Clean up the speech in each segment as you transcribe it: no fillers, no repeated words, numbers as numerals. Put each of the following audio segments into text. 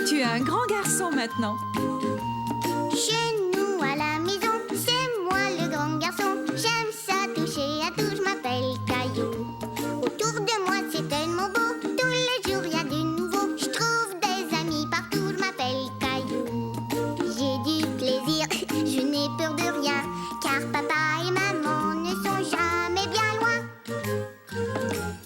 Tu es un grand garçon maintenant. Chez nous à la maison, c'est moi le grand garçon. J'aime ça toucher à tout, je m'appelle Caillou. Autour de moi c'est tellement beau, tous les jours il y a du nouveau. Je trouve des amis partout, je m'appelle Caillou. J'ai du plaisir, je n'ai peur de rien, car papa et maman ne sont jamais bien loin.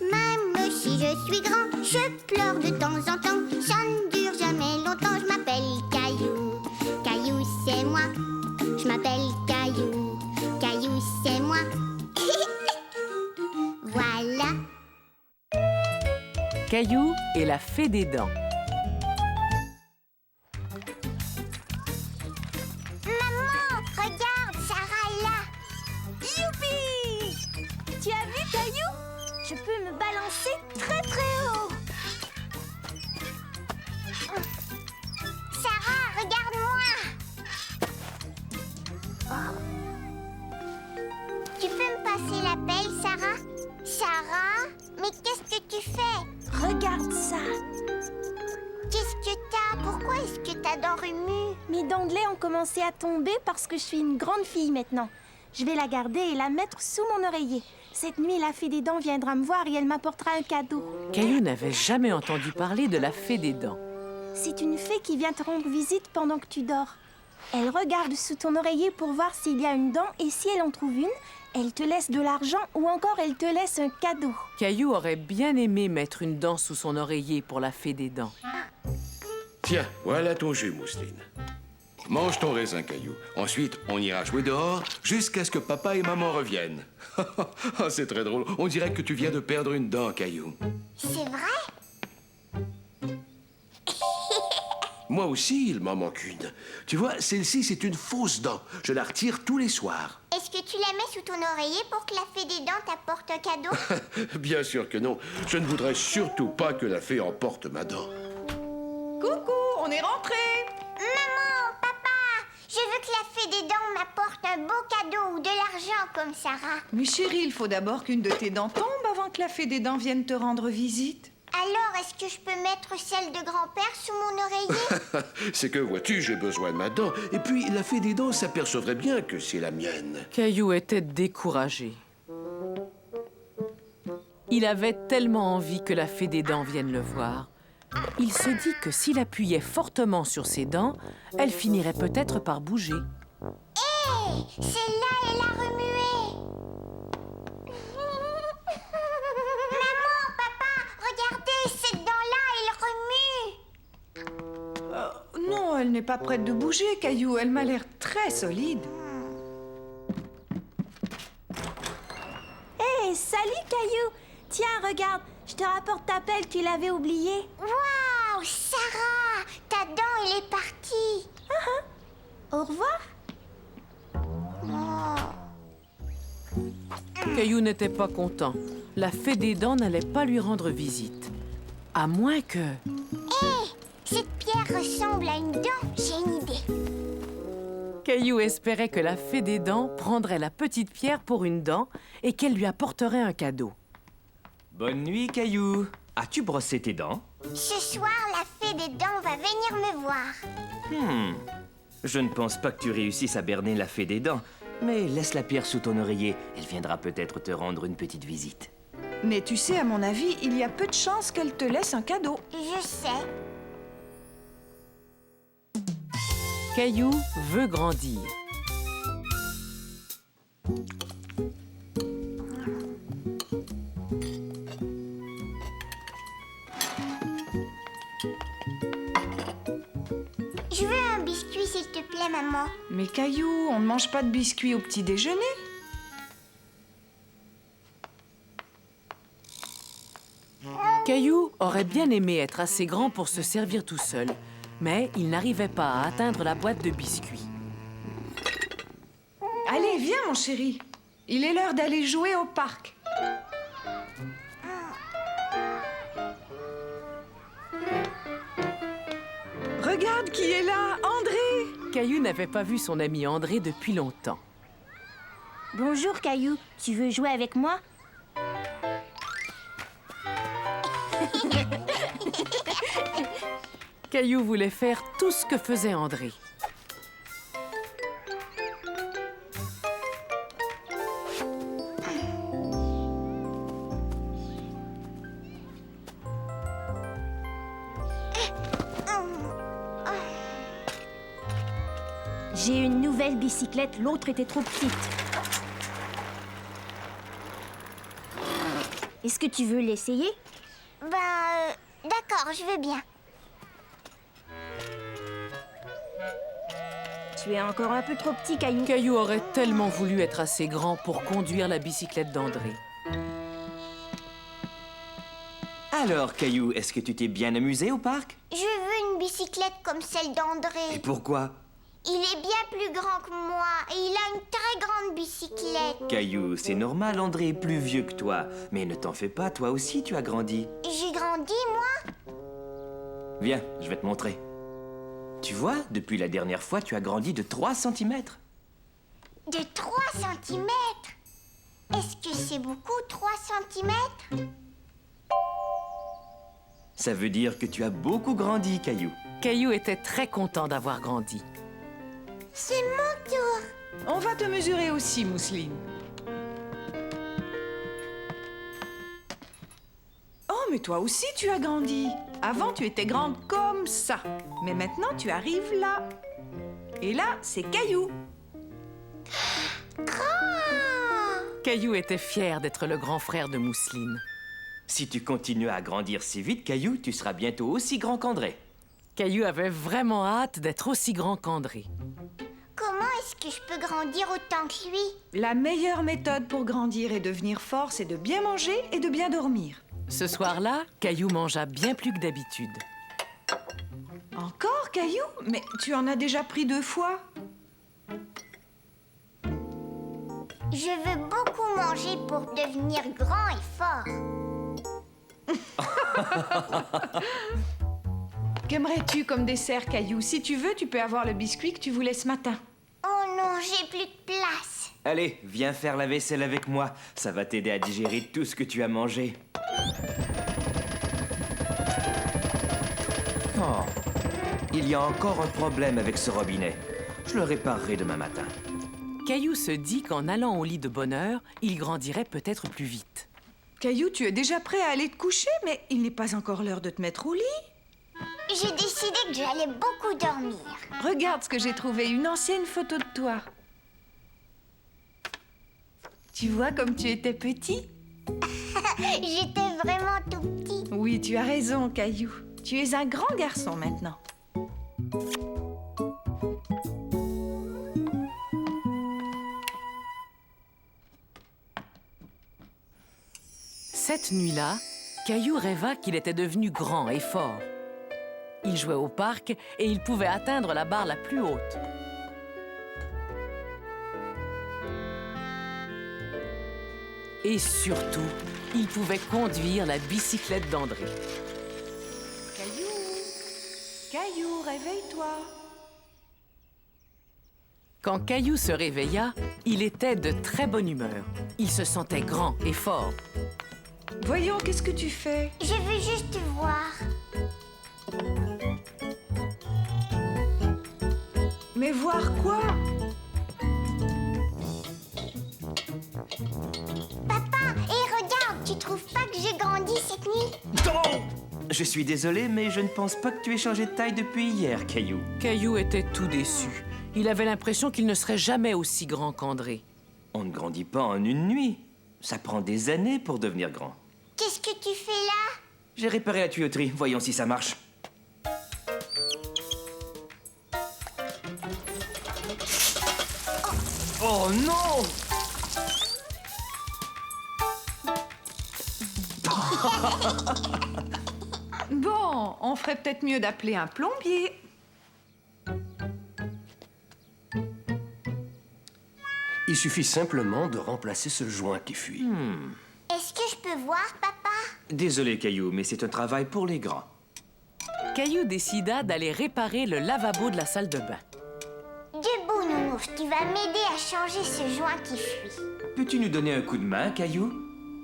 Même si je suis grand, je pleure de temps en temps. Ça ne dure jamais longtemps, je m'appelle Caillou. Caillou, c'est moi. Je m'appelle Caillou. Caillou, c'est moi. Voilà. Caillou et la fée des dents. Maman, regarde, Sarah est là. Youpi! Tu as vu, Caillou? Je peux me balancer très très haut. Sarah, regarde-moi. Tu peux me passer la pelle, Sarah? Sarah, mais qu'est-ce que tu fais? Regarde ça. Qu'est-ce que t'as? Pourquoi est-ce que ta dent remue? Mes dents de lait ont commencé à tomber parce que je suis une grande fille maintenant. Je vais la garder et la mettre sous mon oreiller. Cette nuit, la fée des dents viendra me voir et elle m'apportera un cadeau. Caillou n'avait jamais entendu parler de la fée des dents. C'est une fée qui vient te rendre visite pendant que tu dors. Elle regarde sous ton oreiller pour voir s'il y a une dent et si elle en trouve une, elle te laisse de l'argent ou encore elle te laisse un cadeau. Caillou aurait bien aimé mettre une dent sous son oreiller pour la fée des dents. Tiens, voilà ton jus, Mousseline. Mange ton raisin, Caillou. Ensuite, on ira jouer dehors jusqu'à ce que papa et maman reviennent. Ah, c'est très drôle. On dirait que tu viens de perdre une dent, Caillou. C'est vrai? Moi aussi, il m'en manque une. Tu vois, celle-ci, c'est une fausse dent. Je la retire tous les soirs. Est-ce que tu la mets sous ton oreiller pour que la fée des dents t'apporte un cadeau? Bien sûr que non. Je ne voudrais surtout pas que la fée emporte ma dent. Coucou, on est rentrés. Maman, papa, je veux que la fée des dents m'apporte un beau cadeau ou de l'argent comme Sarah. Mais chérie, il faut d'abord qu'une de tes dents tombe avant que la fée des dents vienne te rendre visite. Alors, est-ce que je peux mettre celle de grand-père sous mon oreiller? C'est que, vois-tu, j'ai besoin de ma dent. Et puis, la fée des dents s'apercevrait bien que c'est la mienne. Caillou était découragé. Il avait tellement envie que la fée des dents vienne le voir. Il se dit que s'il appuyait fortement sur ses dents, elle finirait peut-être par bouger. Hé, celle-là, elle a remué. Maman, papa, regardez, cette dent-là, elle remue. Non, elle n'est pas prête de bouger, Caillou. Elle m'a l'air très solide. Hé, salut, Caillou! Tiens, regarde, je te rapporte ta pelle, tu l'avais oubliée. Waouh, Sarah, ta dent, elle est partie. Au revoir. Caillou n'était pas content. La fée des dents n'allait pas lui rendre visite. À moins que... Hé, cette pierre ressemble à une dent. J'ai une idée. Caillou espérait que la fée des dents prendrait la petite pierre pour une dent et qu'elle lui apporterait un cadeau. Bonne nuit, Caillou. As-tu brossé tes dents? Ce soir, la fée des dents va venir me voir. Je ne pense pas que tu réussisses à berner la fée des dents. Mais laisse la pierre sous ton oreiller. Elle viendra peut-être te rendre une petite visite. Mais tu sais, à mon avis, il y a peu de chances qu'elle te laisse un cadeau. Je sais. Caillou veut grandir. Je veux un biscuit, s'il te plaît, maman. Mais Caillou, on ne mange pas de biscuits au petit déjeuner. Caillou aurait bien aimé être assez grand pour se servir tout seul, mais il n'arrivait pas à atteindre la boîte de biscuits. Allez, viens, mon chéri. Il est l'heure d'aller jouer au parc. Regarde qui est là, André! Caillou n'avait pas vu son ami André depuis longtemps. Bonjour, Caillou. Tu veux jouer avec moi? Caillou voulait faire tout ce que faisait André. J'ai une nouvelle bicyclette, l'autre était trop petite. Est-ce que tu veux l'essayer? D'accord, je veux bien. Tu es encore un peu trop petit, Caillou. Caillou aurait tellement voulu être assez grand pour conduire la bicyclette d'André. Alors, Caillou, est-ce que tu t'es bien amusé au parc? Je veux une bicyclette comme celle Et d'André. pourquoi? Il est bien plus grand que moi et il a une très grande bicyclette. Caillou, c'est normal, André est plus vieux que toi. Mais ne t'en fais pas, toi aussi tu as grandi. J'ai grandi, moi? Viens, je vais te montrer. Tu vois, depuis la dernière fois, tu as grandi de 3 cm. De 3 cm. Est-ce que c'est beaucoup, 3 cm? Ça veut dire que tu as beaucoup grandi, Caillou. Caillou était très content d'avoir grandi. C'est mon tour. On va te mesurer aussi, Mousseline. Oh, mais toi aussi, tu as grandi. Avant, tu étais grande comme ça. Mais maintenant, tu arrives là. Et là, c'est Caillou. Caillou était fier d'être le grand frère de Mousseline. Si tu continues à grandir si vite, Caillou, tu seras bientôt aussi grand qu'André. Caillou avait vraiment hâte d'être aussi grand qu'André. Comment est-ce que je peux grandir autant que lui? La meilleure méthode pour grandir et devenir fort, c'est de bien manger et de bien dormir. Ce soir-là, Caillou mangea bien plus que d'habitude. Encore, Caillou? Mais tu en as déjà pris 2 fois. Je veux beaucoup manger pour devenir grand et fort. Qu'aimerais-tu comme dessert, Caillou? Si tu veux, tu peux avoir le biscuit que tu voulais ce matin. Oh non, j'ai plus de place. Allez, viens faire la vaisselle avec moi. Ça va t'aider à digérer tout ce que tu as mangé. Oh, il y a encore un problème avec ce robinet. Je le réparerai demain matin. Caillou se dit qu'en allant au lit de bonne heure, il grandirait peut-être plus vite. Caillou, tu es déjà prêt à aller te coucher, mais il n'est pas encore l'heure de te mettre au lit. J'ai décidé que j'allais beaucoup dormir. Regarde ce que j'ai trouvé, une ancienne photo de toi. Tu vois comme tu étais petit? J'étais vraiment tout petit. Oui, tu as raison, Caillou. Tu es un grand garçon maintenant. Cette nuit-là, Caillou rêva qu'il était devenu grand et fort. Il jouait au parc et il pouvait atteindre la barre la plus haute. Et surtout, il pouvait conduire la bicyclette d'André. Caillou, Caillou, réveille-toi. Quand Caillou se réveilla, il était de très bonne humeur. Il se sentait grand et fort. Voyons, qu'est-ce que tu fais? Je veux juste voir. Mais voir quoi? Papa, et regarde, tu trouves pas que j'ai grandi cette nuit? Je suis désolé, mais je ne pense pas que tu aies changé de taille depuis hier, Caillou. Caillou était tout déçu. Il avait l'impression qu'il ne serait jamais aussi grand qu'André. On ne grandit pas en une nuit. Ça prend des années pour devenir grand. Qu'est-ce que tu fais là? J'ai réparé la tuyauterie, voyons si ça marche. Oh non! Bon, on ferait peut-être mieux d'appeler un plombier. Il suffit simplement de remplacer ce joint qui fuit. Est-ce que je peux voir, papa? Désolé, Caillou, mais c'est un travail pour les grands. Caillou décida d'aller réparer le lavabo de la salle de bain. Debout, Nounours, tu vas m'aider à changer ce joint qui fuit. Peux-tu nous donner un coup de main, Caillou?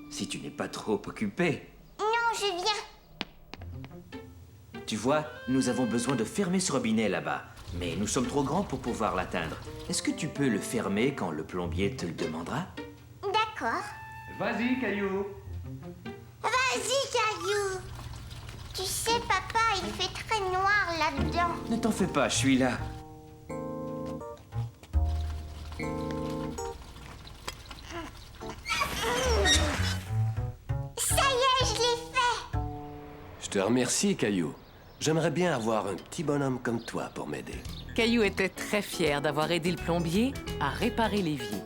Si tu n'es pas trop occupé. Non, je viens. Tu vois, nous avons besoin de fermer ce robinet là-bas. Mais nous sommes trop grands pour pouvoir l'atteindre. Est-ce que tu peux le fermer quand le plombier te le demandera? D'accord. Vas-y, Caillou. Vas-y, Caillou. Tu sais, papa, il fait très noir là-dedans. Ne t'en fais pas, je suis là. Ça y est, je l'ai fait. Je te remercie, Caillou. J'aimerais bien avoir un petit bonhomme comme toi pour m'aider. Caillou était très fier d'avoir aidé le plombier à réparer l'évier.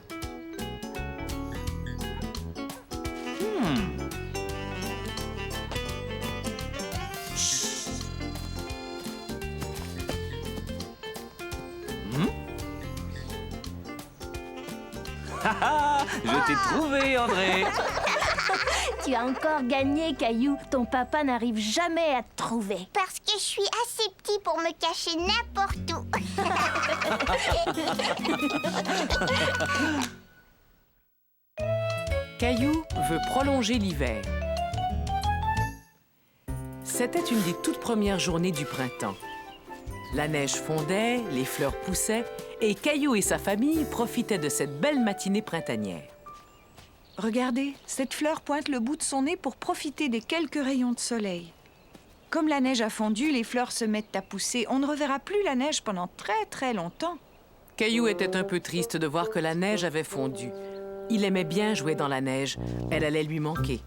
Je t'ai trouvé, André. Tu as encore gagné, Caillou. Ton papa n'arrive jamais à te trouver. Parce que je suis assez petit pour me cacher n'importe où. Caillou veut prolonger l'hiver. C'était une des toutes premières journées du printemps. La neige fondait, les fleurs poussaient, et Caillou et sa famille profitaient de cette belle matinée printanière. Regardez, cette fleur pointe le bout de son nez pour profiter des quelques rayons de soleil. Comme la neige a fondu, les fleurs se mettent à pousser. On ne reverra plus la neige pendant très très longtemps. Caillou était un peu triste de voir que la neige avait fondu. Il aimait bien jouer dans la neige. Elle allait lui manquer.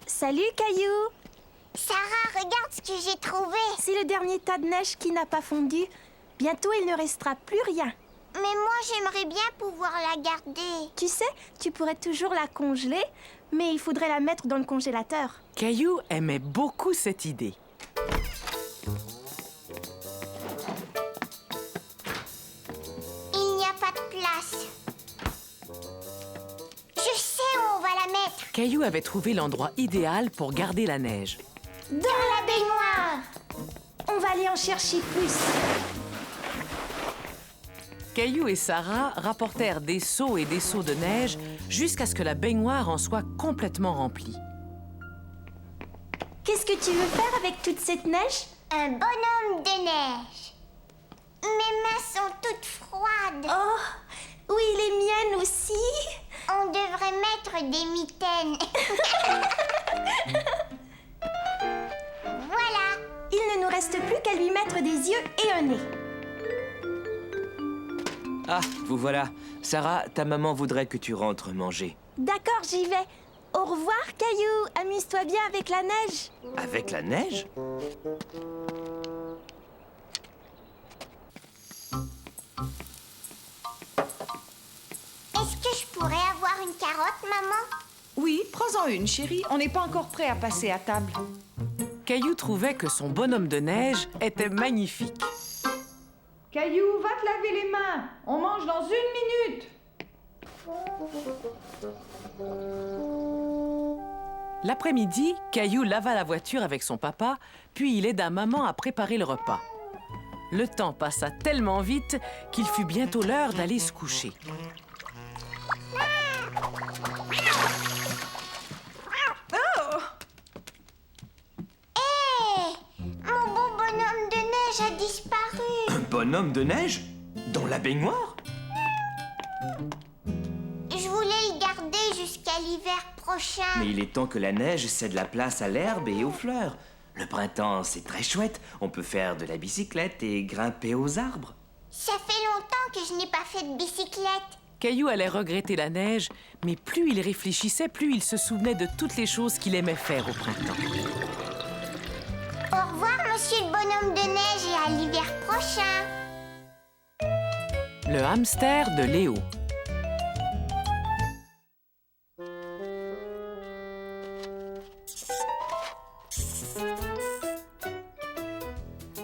Salut, Caillou. Sarah, regarde ce que j'ai trouvé. C'est le dernier tas de neige qui n'a pas fondu. Bientôt, il ne restera plus rien. Mais moi, j'aimerais bien pouvoir la garder. Tu sais, tu pourrais toujours la congeler, mais il faudrait la mettre dans le congélateur. Caillou aimait beaucoup cette idée. Il n'y a pas de place. Je sais où on va la mettre. Caillou avait trouvé l'endroit idéal pour garder la neige. Dans la baignoire. On va aller en chercher plus. Caillou et Sarah rapportèrent des seaux et des seaux de neige jusqu'à ce que la baignoire en soit complètement remplie. Qu'est-ce que tu veux faire avec toute cette neige? Un bonhomme de neige. Mes mains sont toutes froides. Oh, oui, les miennes aussi. On devrait mettre des mitaines. Voilà. Il ne nous reste plus qu'à lui mettre des yeux et un nez. Ah, vous voilà. Sarah, ta maman voudrait que tu rentres manger. D'accord, j'y vais. Au revoir, Caillou. Amuse-toi bien avec la neige. Avec la neige? Est-ce que je pourrais avoir une carotte, maman? Oui, prends-en une, chérie. On n'est pas encore prêt à passer à table. Caillou trouvait que son bonhomme de neige était magnifique. Caillou, va te laver les mains. On mange dans 1 minute. L'après-midi, Caillou lava la voiture avec son papa, puis il aida maman à préparer le repas. Le temps passa tellement vite qu'il fut bientôt l'heure d'aller se coucher. Hé! Mon beau bonhomme de neige a disparu. Un bonhomme de neige? Dans la baignoire? Je voulais le garder jusqu'à l'hiver prochain. Mais il est temps que la neige cède la place à l'herbe et aux fleurs. Le printemps, c'est très chouette. On peut faire de la bicyclette et grimper aux arbres. Ça fait longtemps que je n'ai pas fait de bicyclette. Caillou allait regretter la neige, mais plus il réfléchissait, plus il se souvenait de toutes les choses qu'il aimait faire au printemps. Au revoir, monsieur le bonhomme de neige, et à l'hiver prochain. Le hamster de Léo.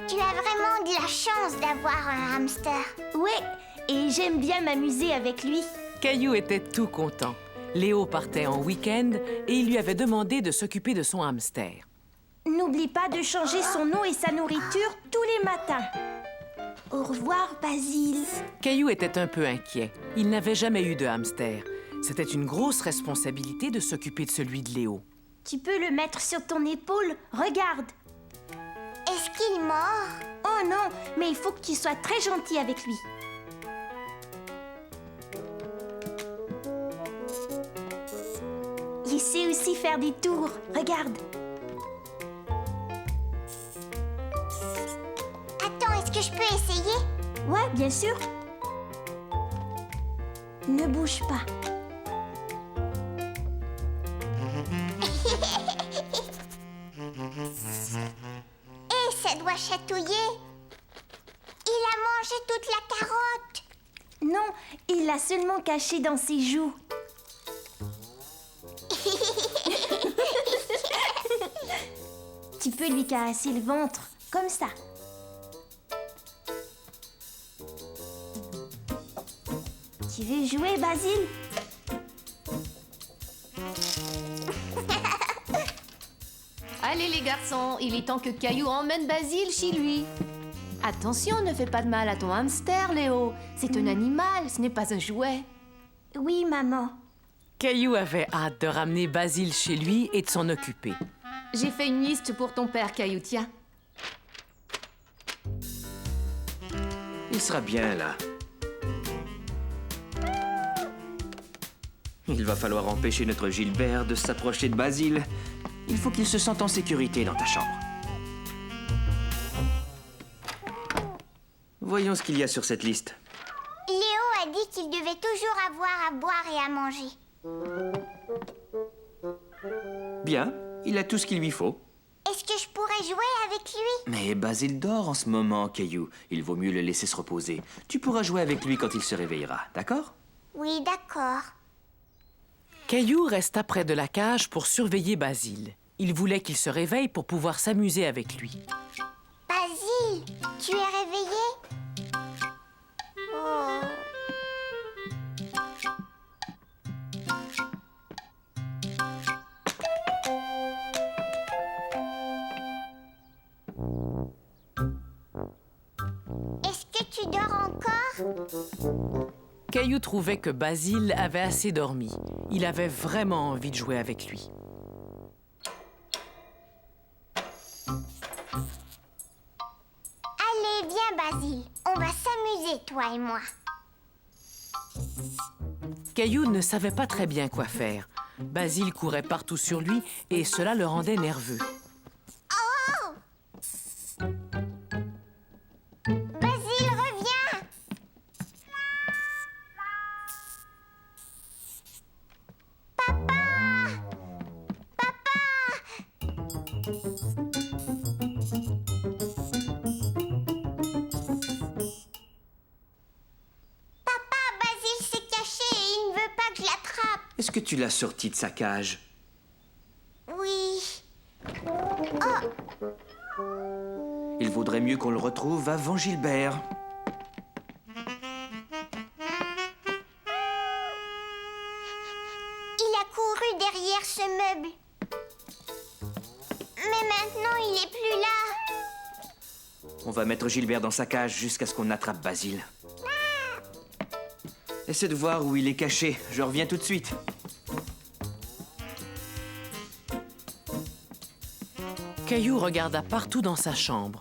Tu as vraiment de la chance d'avoir un hamster. Ouais, et j'aime bien m'amuser avec lui. Caillou était tout content. Léo partait en week-end et il lui avait demandé de s'occuper de son hamster. N'oublie pas de changer son eau et sa nourriture tous les matins. Au revoir, Basile. Caillou était un peu inquiet. Il n'avait jamais eu de hamster. C'était une grosse responsabilité de s'occuper de celui de Léo. Tu peux le mettre sur ton épaule. Regarde. Est-ce qu'il mord? Oh non, mais il faut que tu sois très gentil avec lui. Il sait aussi faire des tours. Regarde. Attends, est-ce que je peux essayer? Ouais, bien sûr. Ne bouge pas. Et ça doit chatouiller. Il a mangé toute la carotte. Non, il l'a seulement caché dans ses joues. Tu peux lui caresser le ventre, comme ça. Tu veux jouer, Basile? Allez les garçons, il est temps que Caillou emmène Basile chez lui. Attention, ne fais pas de mal à ton hamster, Léo. C'est un animal, ce n'est pas un jouet. Oui, maman. Caillou avait hâte de ramener Basile chez lui et de s'en occuper. J'ai fait une liste pour ton père, Caillou, tiens. Il sera bien là. Il va falloir empêcher notre Gilbert de s'approcher de Basile. Il faut qu'il se sente en sécurité dans ta chambre. Voyons ce qu'il y a sur cette liste. Léo a dit qu'il devait toujours avoir à boire et à manger. Bien, il a tout ce qu'il lui faut. Est-ce que je pourrais jouer avec lui? Mais Basile dort en ce moment, Caillou. Il vaut mieux le laisser se reposer. Tu pourras jouer avec lui quand il se réveillera, d'accord? Oui, d'accord. Caillou resta près de la cage pour surveiller Basile. Il voulait qu'il se réveille pour pouvoir s'amuser avec lui. Basile, tu es réveillé? Oh. Est-ce que tu dors encore? Caillou trouvait que Basile avait assez dormi. Il avait vraiment envie de jouer avec lui. Allez, viens, Basile. On va s'amuser, toi et moi. Caillou ne savait pas très bien quoi faire. Basile courait partout sur lui et cela le rendait nerveux. Basile, reviens! Papa, Basile s'est caché et il ne veut pas que je l'attrape. Est-ce que tu l'as sorti de sa cage? Oui. Il vaudrait mieux qu'on le retrouve avant Gilbert. Il a couru derrière ce meuble. Mais maintenant, il est plus là. On va mettre Gilbert dans sa cage jusqu'à ce qu'on attrape Basile. Essaie de voir où il est caché. Je reviens tout de suite. Caillou regarda partout dans sa chambre.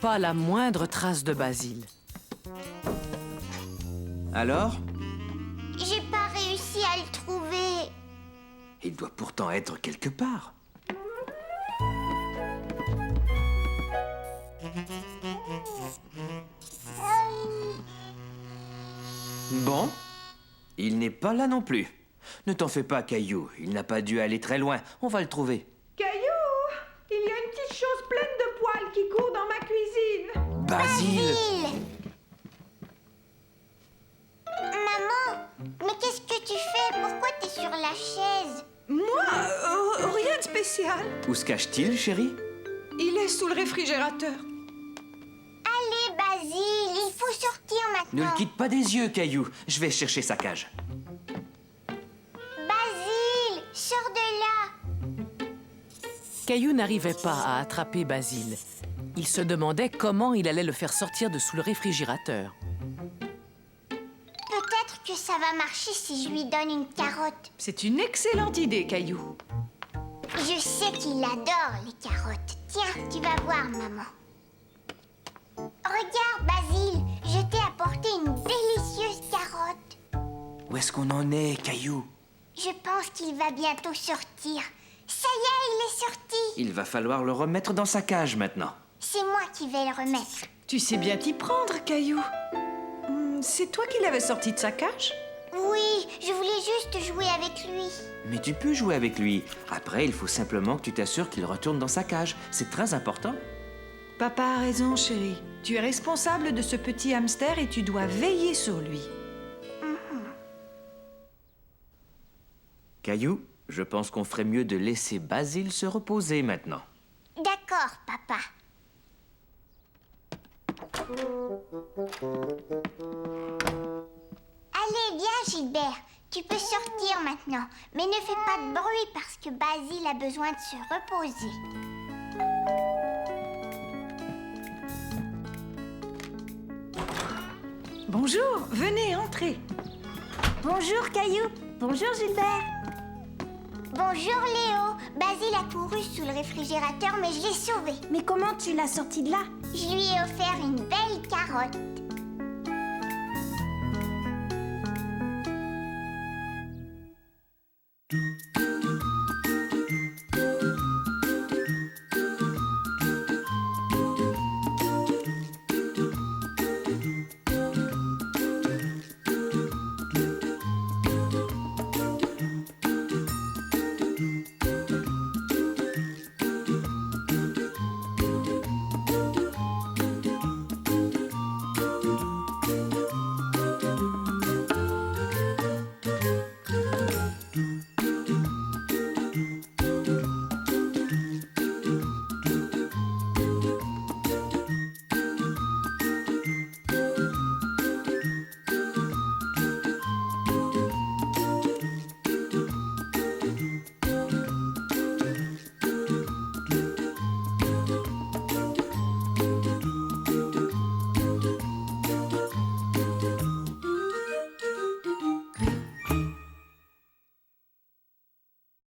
Pas la moindre trace de Basile. Alors? J'ai pas réussi à le trouver. Il doit pourtant être quelque part. Bon, il n'est pas là non plus. Ne t'en fais pas, Caillou. Il n'a pas dû aller très loin. On va le trouver. Caillou, il y a une petite chose pleine de poils qui court dans ma cuisine. Basile! Maman, mais qu'est-ce que tu fais? Pourquoi t'es sur la chaise? Moi, rien de spécial. Où se cache-t-il, chérie? Il est sous le réfrigérateur. Allez, Basile, il faut sortir Ne maintenant. le quitte pas des yeux, Caillou. Je vais chercher sa cage. Basile, sors de là. Caillou n'arrivait pas à attraper Basile. Il se demandait comment il allait le faire sortir de sous le réfrigérateur. Peut-être que ça va marcher si je lui donne une carotte. C'est une excellente idée, Caillou. Je sais qu'il adore les carottes. Tiens, tu vas voir, maman. Regarde, Basile, je t'ai apporté une délicieuse carotte. Où est-ce qu'on en est, Caillou? Je pense qu'il va bientôt sortir. Ça y est, il est sorti. Il va falloir le remettre dans sa cage maintenant. C'est moi qui vais le remettre. Tu sais bien t'y prendre, Caillou. C'est toi qui l'avais sorti de sa cage? Oui, je voulais juste jouer avec lui. Mais tu peux jouer avec lui. Après, il faut simplement que tu t'assures qu'il retourne dans sa cage. C'est très important. Papa a raison, chérie. Tu es responsable de ce petit hamster et tu dois veiller sur lui. Caillou, je pense qu'on ferait mieux de laisser Basile se reposer maintenant. D'accord, papa. Allez, viens, Gilbert. Tu peux sortir maintenant. Mais ne fais pas de bruit parce que Basile a besoin de se reposer. Bonjour, venez, entrez. Bonjour, Caillou. Bonjour, Gilbert. Bonjour, Léo. Basile a couru sous le réfrigérateur, mais je l'ai sauvé. Mais comment tu l'as sorti de là? Je lui ai offert une belle carotte.